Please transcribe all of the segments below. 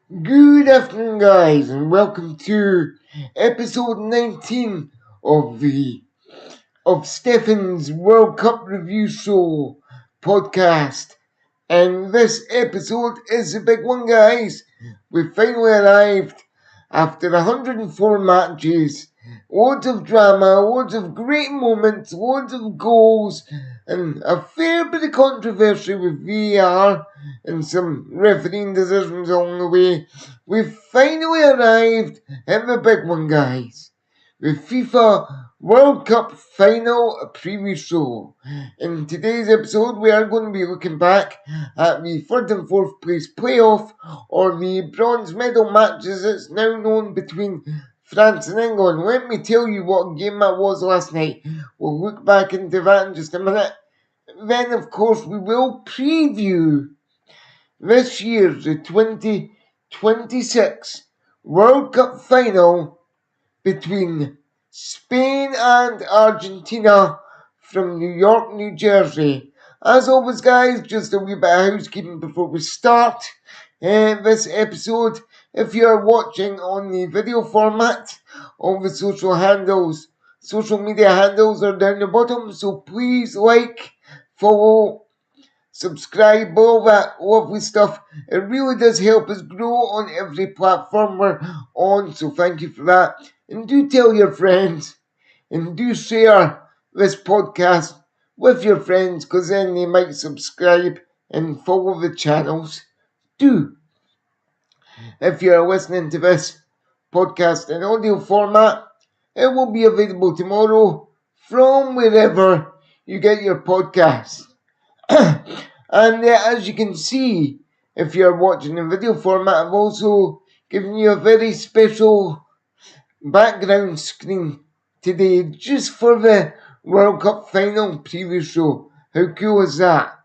Good afternoon, guys, and welcome to episode 19 of Stephan'S World Cup Review Show podcast. And this episode is a big one, guys. We finally arrived after 104 matches, loads of drama, loads of great moments, loads of goals, and a fair bit of controversy with VAR and some refereeing decisions along the way. We've finally arrived at the big one, guys. The FIFA World Cup Final Preview Show. In today's episode, we are going to be looking back at the third and fourth place playoff, or the bronze medal match as it's now known, between France and England. Let me tell you what game that was last night. We'll look back into that in just a minute. Then, of course, we will preview this year's the 2026 World Cup Final between Spain and Argentina from New York, New Jersey. As always, guys, just a wee bit of housekeeping before we start this episode. If you're watching on the video format, all the social media handles are down the bottom, so please like, follow, subscribe, all that lovely stuff. It really does help us grow on every platform we're on, so thank you for that. And do tell your friends, and do share this podcast with your friends, because then they might subscribe and follow the channels. Do. If you're listening to this podcast in audio format, it will be available tomorrow from wherever you get your podcasts. And as you can see, if you're watching in video format, I've also given you a very special background screen today just for the World Cup Final preview show. How cool is that?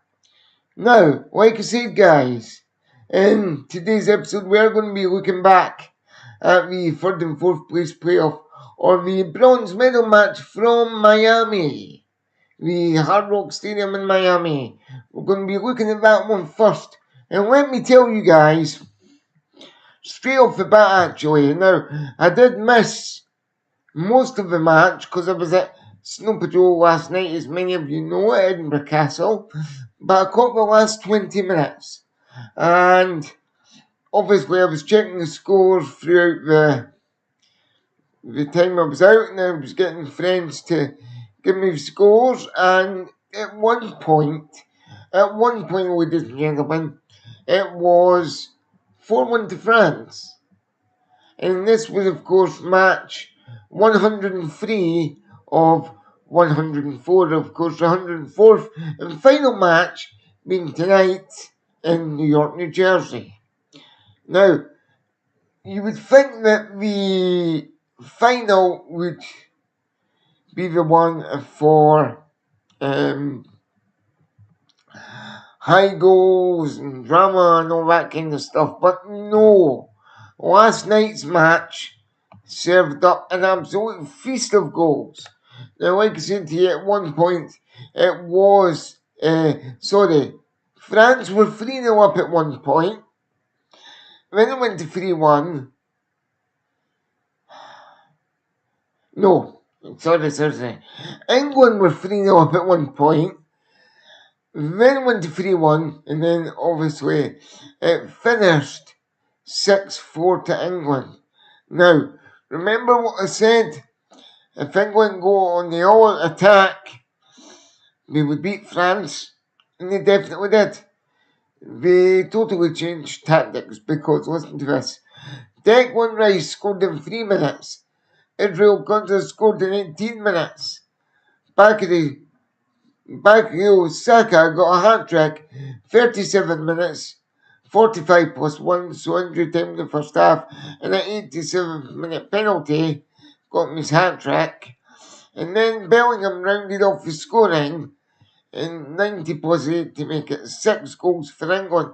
Now, like I said, guys, in today's episode we are going to be looking back at the third and fourth place playoff, or the bronze medal match from Miami, the Hard Rock Stadium in Miami. We're going to be looking at that one first. And let me tell you guys, straight off the bat actually, now I did miss most of the match because I was at Snow Patrol last night, as many of you know, at Edinburgh Castle, but I caught the last 20 minutes. And obviously I was checking the scores throughout the time I was out, and I was getting friends to give me the scores, and at one point, ladies and gentlemen, it was 4-1 to France. And this was, of course, match 103 of 104, of course, the 104th and final match being tonight in New York, New Jersey. Now, you would think that the final would be the one for high goals and drama and all that kind of stuff, but no. Last night's match served up an absolute feast of goals. Now, like I said to you, at one point, it was, France were 3-0 up at one point. Then it went to 3-1. No, sorry. England were 3-0 up at one point. Then it went to 3-1, and then obviously it finished 6-4 to England. Now, remember what I said? If England go on the all-out attack, they would beat France, and they definitely did. They totally changed tactics because, listen to this, Declan Rice scored in 3 minutes, Israel Contra scored in 18 minutes, Bakary Saka got a hat-trick, 37 minutes, 45 plus 1, so injury time in the first half, and an 87-minute penalty got him his hat-trick. And then Bellingham rounded off the scoring in 90 plus 8 to make it 6 goals for England.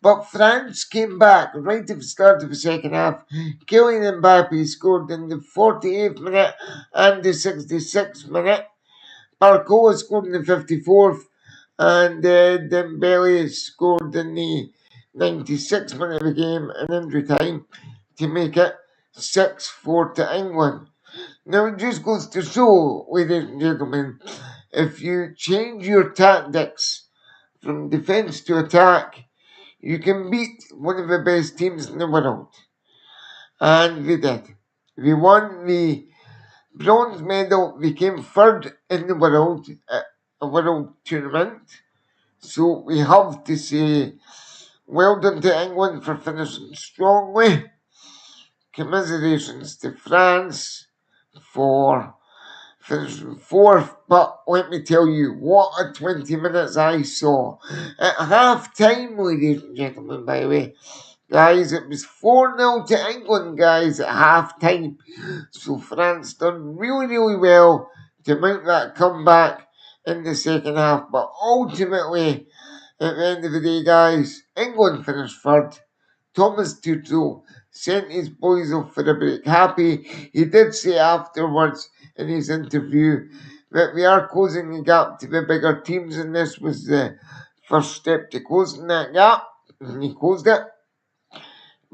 But France came back right at the start of the second half. Kylian Mbappe scored in the 48th minute and the 66th minute. Barcola scored in the 54th, and Dembele scored in the 96 minutes of the game in injury time to make it 6-4 to England. Now it just goes to show, ladies and gentlemen, if you change your tactics from defence to attack, you can beat one of the best teams in the world. And they did. They won the bronze medal, they came third in the world at a world tournament. So we have to say well done to England for finishing strongly. Commiserations to France for finishing fourth. But let me tell you, what a 20 minutes I saw. At half time, ladies and gentlemen, by the way. Guys, it was 4-0 to England, guys, at half time. So France done really, really well to mount that comeback in the second half. But ultimately, at the end of the day, guys, England finished third. Thomas Tuchel sent his boys off for a break. Happy, he did say afterwards in his interview that we are closing the gap to the bigger teams, and this was the first step to closing that gap. And he closed it.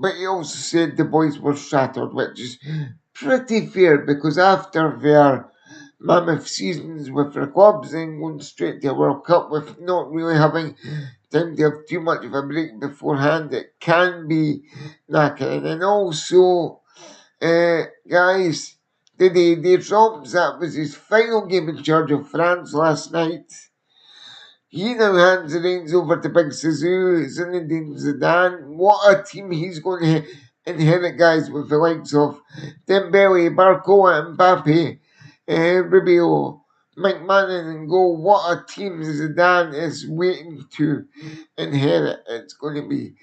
But he also said the boys were shattered, which is pretty fair because after their mammoth seasons with their clubs and going straight to a World Cup with not really having time to have too much of a break beforehand, it can be knackering. And also, guys, Didier Deschamps, that was his final game in charge of France last night. He now hands the reins over to Big Sisu, Zinedine Zidane. What a team he's going to inherit, guys, with the likes of Dembele, Barcola, Mbappe, Rubio, McMahon and goal. What a team Zidane is waiting to inherit. It's going to be,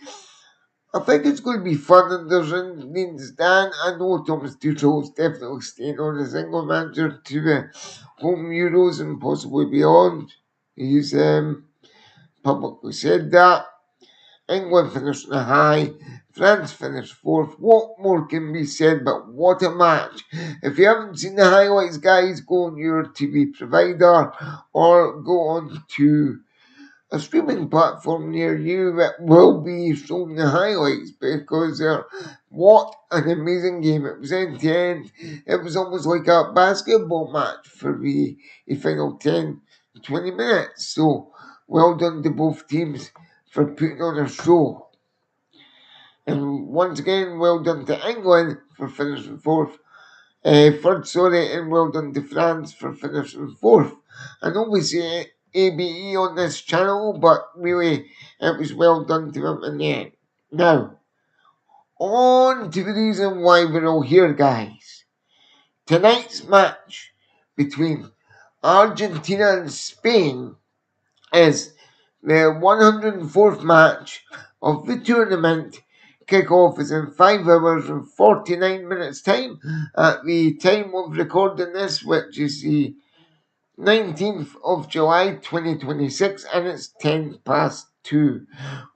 I think it's going to be fun under Zinedine Zidane. I know Thomas Tuchel is definitely staying on as England manager to the home Euros and possibly beyond. He's publicly said that. England finished in a high. France finished fourth. What more can be said? But what a match. If you haven't seen the highlights, guys, go on your TV provider or go on to a streaming platform near you that will be showing the highlights because what an amazing game. It was end to end. It was almost like a basketball match for the final 10, 20 minutes. So well done to both teams for putting on a show. And once again, well done to England for finishing fourth. Third, sorry, and well done to France for finishing fourth. I know we say ABE on this channel, but really, it was well done to them in the end. Now, on to the reason why we're all here, guys. Tonight's match between Argentina and Spain is the 104th match of the tournament. Kickoff is in 5 hours and 49 minutes time at the time of recording this, which is the 19th of July 2026, and it's 10 past 2.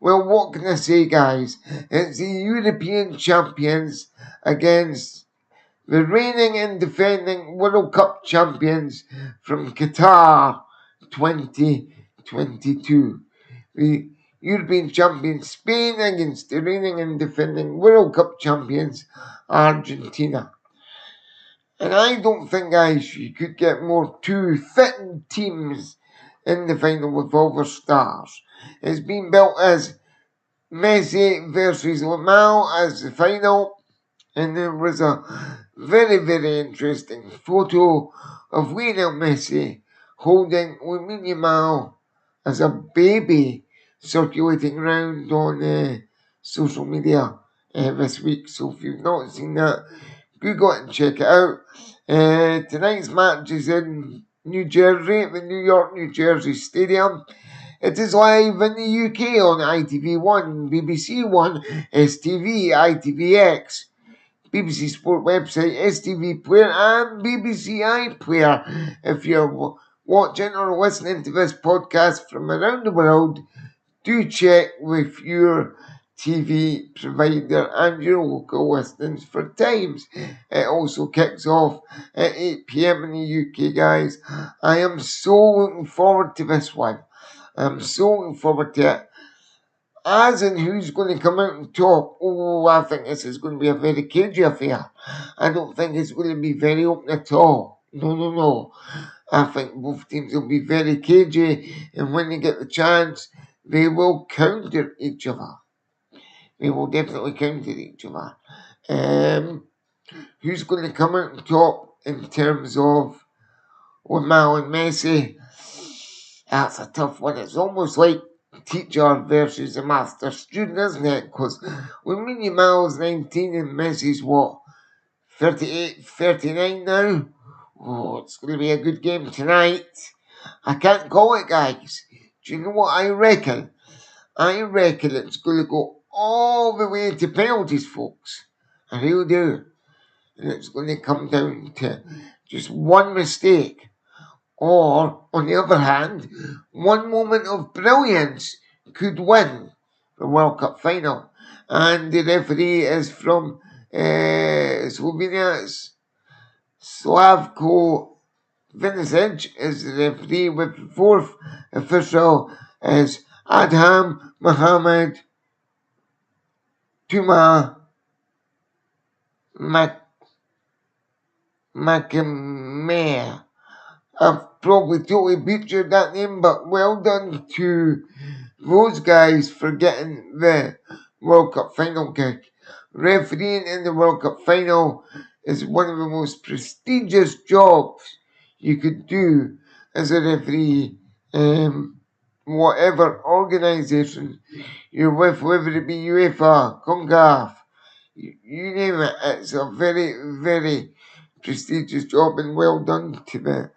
Well, what can I say, guys? It's the European champions against the reigning and defending World Cup champions from Qatar 2022. The European champions Spain against the reigning and defending World Cup champions Argentina. And I don't think, guys, you could get more two fitting teams in the final with all their stars. It's been built as Messi versus Lamau as the final, and there was a very, very interesting photo of Lionel Messi holding Lamine Yamal as a baby circulating around on social media this week. So if you've not seen that, Google it and check it out. Tonight's match is in New Jersey, at the New York, New Jersey Stadium. It is live in the UK on ITV1, BBC One, STV, ITVX, BBC Sport website, STV Player, and BBC iPlayer. If you're watching or listening to this podcast from around the world, do check with your TV provider and your local listings for times. It also kicks off at 8 p.m. in the UK, guys. I am so looking forward to this one. I'm so looking forward to it. As in who's going to come out on top, oh, I think this is going to be a very cagey affair. I don't think it's going to be very open at all. No, no, no. I think both teams will be very cagey, and when they get the chance, they will counter each other. They will definitely counter each other. Um, who's going to come out on top in terms of Lamar and Messi? That's a tough one. It's almost like teacher versus a master student, isn't it? Because when Mini Miles 19 and Messi's what, 38, 39 now? Oh, it's going to be a good game tonight. I can't call it, guys. Do you know what I reckon? I reckon it's going to go all the way to penalties, folks. I really do. And it's going to come down to just one mistake. Or, on the other hand, one moment of brilliance could win the World Cup final. And the referee is from Slovenia. It's Slavko Vinicic is the referee, with the fourth official is Adham Mohammed Tuma Makemea. I've probably totally butchered that name, but well done to those guys for getting the World Cup final kick. Refereeing in the World Cup final is one of the most prestigious jobs you could do as a referee. Whatever organisation you're with, whether it be UEFA, CONCACAF, you name it, it's a very, very prestigious job, and well done to the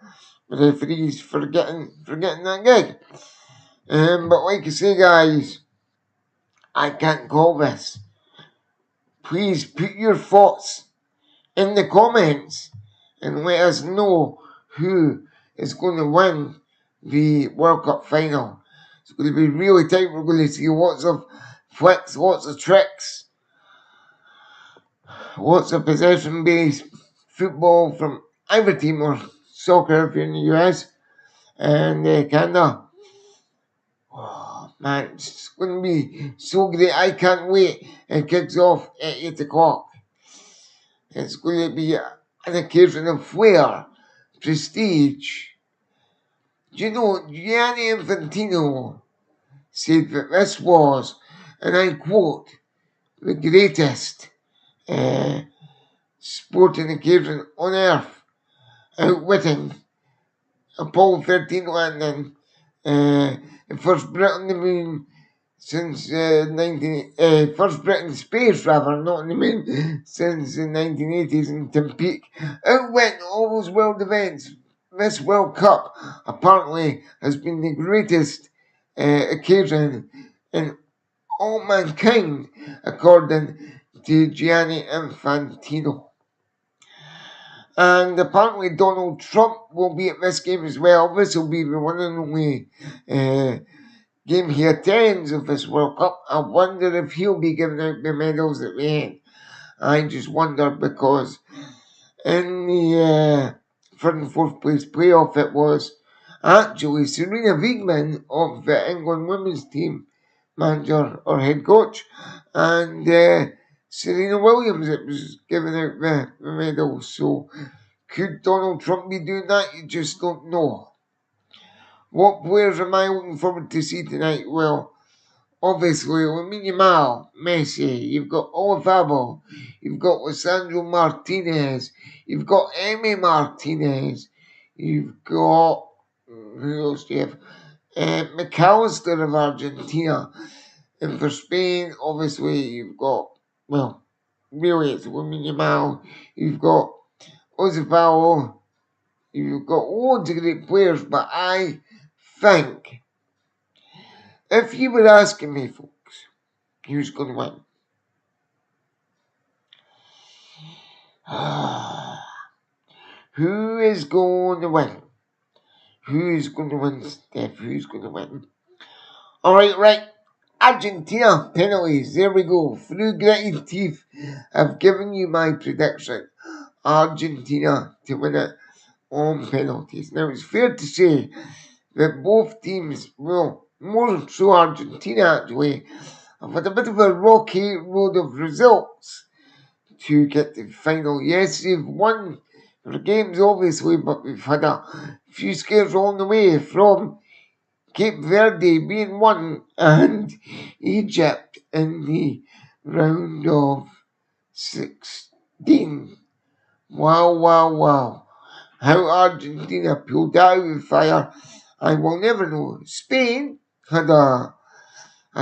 referees for getting that gig. But like I say, guys, I can't call this. Please put your thoughts in the comments and let us know who is going to win the World Cup final. It's going to be really tight. We're going to see lots of flicks, lots of tricks, lots of possession-based football from either team, or soccer if you're in the US and Canada. Oh man, it's going to be so great. I can't wait. It kicks off at 8 o'clock. It's going to be an occasion of flair, prestige. Do you know, Gianni Infantino said that this was, and I quote, the greatest sporting occasion on earth, outwitting Apollo 13 landing, the first Brit on the moon since first Brit in space, rather, not on the moon, since the 1980s in Tempeak. Outwent all those world events. This World Cup apparently has been the greatest occasion in all mankind, according to Gianni Infantino. And apparently Donald Trump will be at this game as well. This will be the one and only game he attends of this World Cup. I wonder if he'll be giving out the medals at the end. I just wonder, because in the third and fourth place playoff, it was actually Serena Wiegman of the England women's team, manager or head coach, and Serena Williams that was giving out the medals. So could Donald Trump be doing that? You just don't know. What players am I looking forward to see tonight? Well, obviously, Lamine Yamal, Messi, you've got Olafabo, you've got Lisandro Martinez, you've got Emi Martinez, you've got, who else do you have? McAllister of Argentina. And for Spain, obviously, you've got, well, really, it's Lamine Yamal, you've got Olafabo, you've got loads of great players, but I think, if you were asking me, folks, who's going to win? Who is going to win? Who's going to win, Steph? Who's going to win? Right. Argentina penalties. There we go. Through gritted teeth, I've given you my prediction. Argentina to win it on penalties. Now, it's fair to say that both teams, well, more so Argentina actually, have had a bit of a rocky road of results to get to the final. Yes, they've won their games obviously, but we've had a few scares along the way from Cape Verde being one and Egypt in the round of 16. Wow, wow, wow. How Argentina pulled out of the fire, I will never know. Spain had a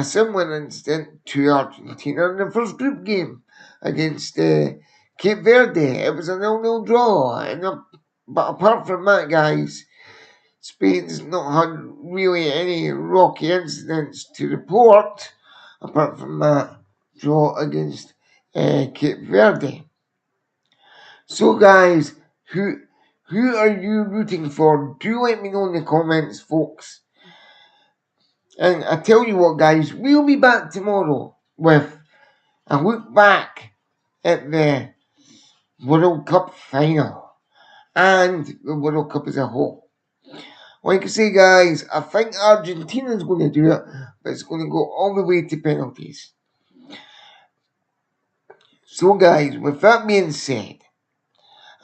similar incident to Argentina in the first group game against Cape Verde. It was a 0-0 draw. But apart from that, guys, Spain's not had really any rocky incidents to report, apart from that draw against Cape Verde. So, guys, who are you rooting for? Do let me know in the comments, folks. And I tell you what, guys, we'll be back tomorrow with a look back at the World Cup final and the World Cup as a whole. Like I say, guys, I think Argentina's going to do it, but it's going to go all the way to penalties. So, guys, with that being said,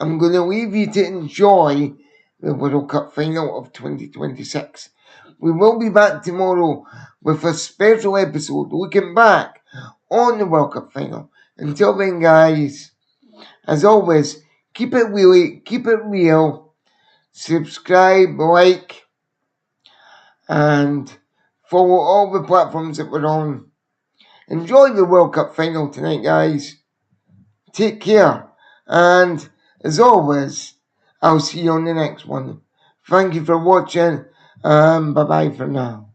I'm going to leave you to enjoy the World Cup final of 2026. We will be back tomorrow with a special episode looking back on the World Cup final. Until then, guys, as always, keep it wheelie, keep it real, subscribe, like, and follow all the platforms that we're on. Enjoy the World Cup final tonight, guys. Take care, and as always, I'll see you on the next one. Thank you for watching, bye bye for now.